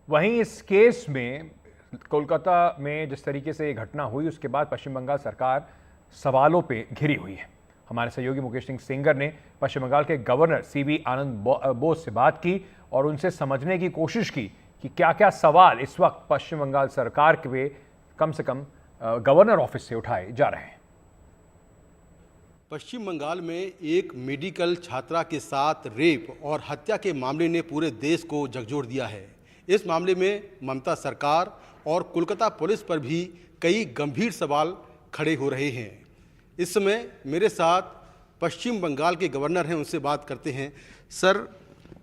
वहीं इस केस में कोलकाता में जिस तरीके से ये घटना हुई उसके बाद पश्चिम बंगाल सरकार सवालों पे घिरी हुई है। हमारे सहयोगी मुकेश सिंह सेंगर ने पश्चिम बंगाल के गवर्नर सीवी आनंद बोस से बात की और उनसे समझने की कोशिश की कि क्या क्या सवाल इस वक्त पश्चिम बंगाल सरकार के कम से कम गवर्नर ऑफिस से उठाए जा रहे हैं। पश्चिम बंगाल में एक मेडिकल छात्रा के साथ रेप और हत्या के मामले ने पूरे देश को झकझोर दिया है। इस मामले में ममता सरकार और कोलकाता पुलिस पर भी कई गंभीर सवाल खड़े हो रहे हैं। इस समय मेरे साथ पश्चिम बंगाल के गवर्नर हैं, उनसे बात करते हैं। सर,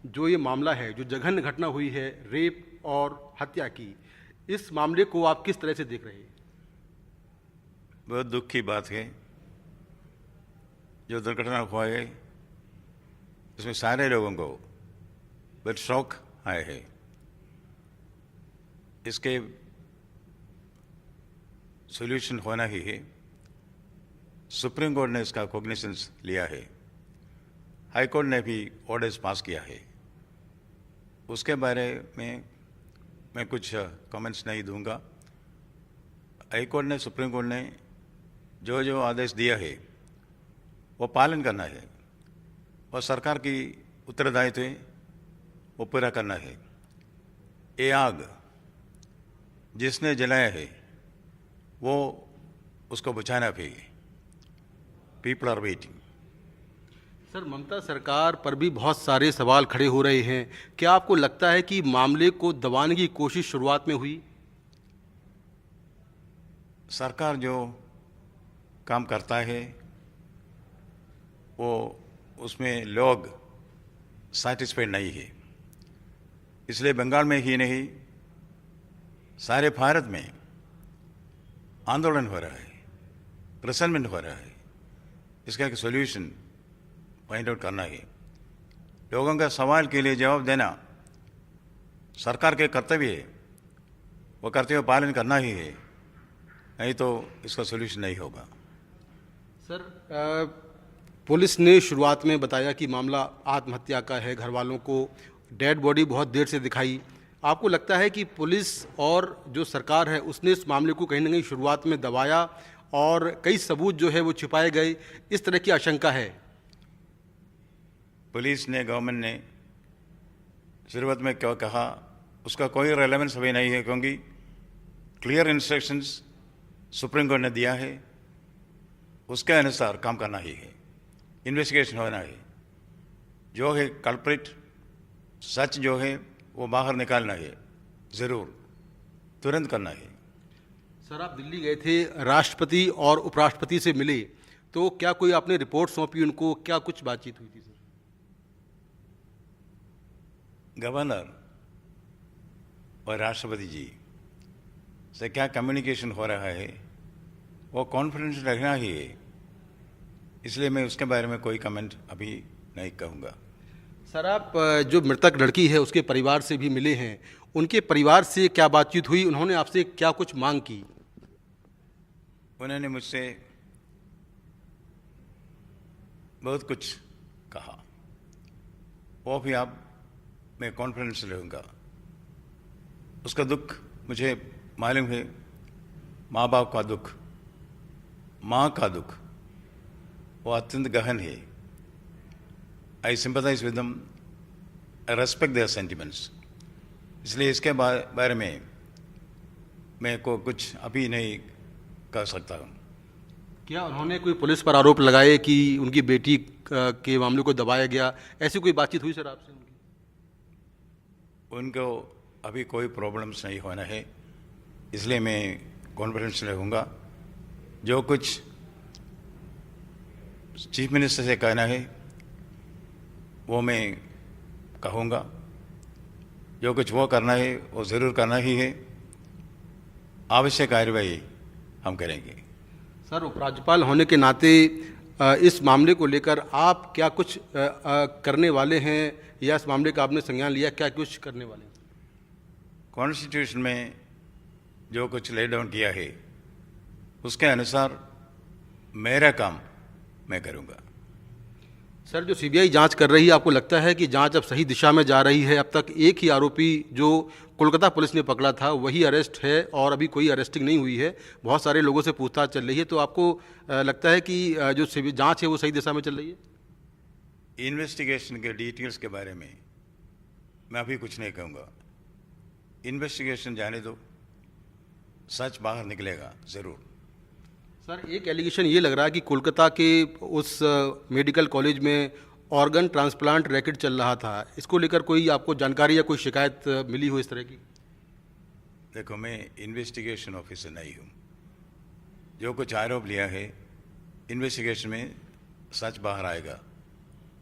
जो ये मामला है, जो जघन्य घटना हुई है रेप और हत्या की, इस मामले को आप किस तरह से देख रहे हैं? बहुत दुख की बात है। जो दुर्घटना हुआ है उसमें सारे लोगों को बहुत शौक आए हैं। इसके सॉल्यूशन होना ही है। सुप्रीम कोर्ट ने इसका कॉग्निशंस लिया है, हाई कोर्ट ने भी ऑर्डर्स पास किया है। उसके बारे में मैं कुछ कमेंट्स नहीं दूंगा। हाई कोर्ट ने, सुप्रीम कोर्ट ने जो जो आदेश दिया है वो पालन करना है और सरकार की उत्तरदायित्व है वो पूरा करना है। ये आग जिसने जलाया है वो उसको बुझाना भी। People are waiting. Sir, Mamata सरकार पर भी बहुत सारे सवाल खड़े हो रहे हैं। क्या आपको लगता है कि मामले को दबाने की कोशिश शुरुआत में हुई? सरकार जो काम करता है वो उसमें लोग सैटिस्फाइड नहीं है। इसलिए बंगाल में ही नहीं सारे भारत में आंदोलन हो रहा है, प्रसन्नमेंट हो रहा है। इसका एक सॉल्यूशन फाइंड आउट करना है। लोगों का सवाल के लिए जवाब देना सरकार के कर्तव्य है। वो कर्तव्य पालन करना ही है, नहीं तो इसका सॉल्यूशन नहीं होगा। सर, पुलिस ने शुरुआत में बताया कि मामला आत्महत्या का है। घर वालों को डेड बॉडी बहुत देर से दिखाई। आपको लगता है कि पुलिस और जो सरकार है उसने इस मामले को कहीं ना कहीं शुरुआत में दबाया और कई सबूत जो है वो छिपाए गए, इस तरह की आशंका है? पुलिस ने, गवर्नमेंट ने शुरुआत में क्या कहा उसका कोई रेलेवेंस अभी नहीं है, क्योंकि क्लियर इंस्ट्रक्शंस सुप्रीम कोर्ट ने दिया है। उसके अनुसार काम करना ही है, इन्वेस्टिगेशन होना है। जो है कल्प्रिट, सच जो है वो बाहर निकालना है, ज़रूर तुरंत करना है। सर, आप दिल्ली गए थे, राष्ट्रपति और उपराष्ट्रपति से मिले, तो क्या कोई आपने रिपोर्ट सौंपी उनको? क्या कुछ बातचीत हुई थी सर? गवर्नर और राष्ट्रपति जी से क्या कम्युनिकेशन हो रहा है वो कॉन्फिडेंस रखना ही है। इसलिए मैं उसके बारे में कोई कमेंट अभी नहीं कहूँगा। सर, आप जो मृतक लड़की है उसके परिवार से भी मिले हैं, उनके परिवार से क्या बातचीत हुई? उन्होंने आपसे क्या कुछ मांग की? उन्होंने मुझसे बहुत कुछ कहा, वो भी आप मैं कॉन्फिडेंस रहूँगा। उसका दुख मुझे मालूम है। माँ बाप का दुख, माँ का दुख वो अत्यंत गहन है। I sympathize with them, I respect their sentiments. इसलिए इसके बारे में मैं को कुछ अभी नहीं कह सकता हूँ। क्या उन्होंने कोई पुलिस पर आरोप लगाए कि उनकी बेटी के मामले को दबाया गया? ऐसी कोई बातचीत हुई सर आपसे उनकी? उनको अभी कोई प्रॉब्लम्स नहीं होना है, इसलिए मैं कॉन्फिडेंस रहूँगा। जो कुछ चीफ मिनिस्टर से कहना है वो मैं कहूँगा। जो कुछ वो करना है वो ज़रूर करना ही है। आवश्यक कार्रवाई हम करेंगे। सर, उपराज्यपाल होने के नाते इस मामले को लेकर आप क्या कुछ करने वाले हैं या इस मामले का आपने संज्ञान लिया? क्या कुछ करने वाले हैं? कॉन्स्टिट्यूशन में जो कुछ ले डाउन किया है उसके अनुसार मेरा काम मैं करूँगा। सर, जो सीबीआई जांच कर रही है, आपको लगता है कि जांच अब सही दिशा में जा रही है? अब तक एक ही आरोपी जो कोलकाता पुलिस ने पकड़ा था वही अरेस्ट है और अभी कोई अरेस्टिंग नहीं हुई है, बहुत सारे लोगों से पूछताछ चल रही है, तो आपको लगता है कि जो जांच है वो सही दिशा में चल रही है? इन्वेस्टिगेशन के डिटेल्स के बारे में मैं अभी कुछ नहीं कहूँगा। इन्वेस्टिगेशन जाने दो, सच बाहर निकलेगा ज़रूर। सर, एक एलिगेशन ये लग रहा है कि कोलकाता के उस मेडिकल कॉलेज में ऑर्गन ट्रांसप्लांट रैकेट चल रहा था। इसको लेकर कोई आपको जानकारी या कोई शिकायत मिली हो इस तरह की? देखो, मैं इन्वेस्टिगेशन ऑफिसर नहीं हूँ। जो कुछ आरोप लिया है, इन्वेस्टिगेशन में सच बाहर आएगा,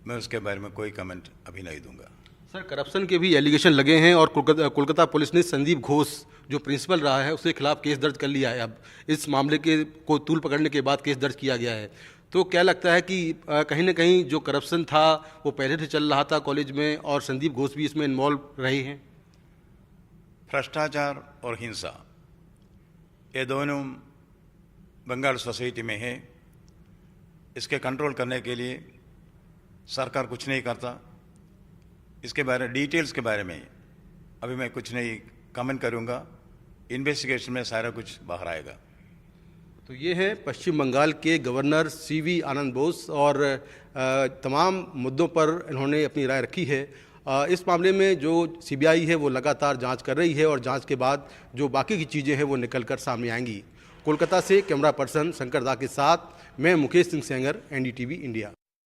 मैं उसके बारे में कोई कमेंट अभी नहीं दूंगा। सर, करप्शन के भी एलिगेशन लगे हैं और कोलकाता पुलिस ने संदीप घोष जो प्रिंसिपल रहा है उसके खिलाफ केस दर्ज कर लिया है। अब इस मामले के को तूल पकड़ने के बाद केस दर्ज किया गया है। तो क्या लगता है कि कहीं ना कहीं जो करप्शन था वो पहले से चल रहा था कॉलेज में और संदीप घोष भी इसमें इन्वॉल्व रहे हैं? भ्रष्टाचार और हिंसा ये दोनों बंगाल सोसाइटी में है। इसके कंट्रोल करने के लिए सरकार कुछ नहीं करता। इसके बारे डिटेल्स के बारे में अभी मैं कुछ नहीं कमेंट करूंगा। इन्वेस्टिगेशन में सारा कुछ बाहर आएगा। तो ये हैं पश्चिम बंगाल के गवर्नर सीवी आनंद बोस और तमाम मुद्दों पर इन्होंने अपनी राय रखी है। इस मामले में जो सीबीआई है वो लगातार जांच कर रही है और जांच के बाद जो बाकी की चीज़ें हैं वो निकल कर सामने आएंगी। कोलकाता से कैमरा पर्सन शंकर दा के साथ मैं मुकेश सिंह सेंगर, एनडीटीवी इंडिया।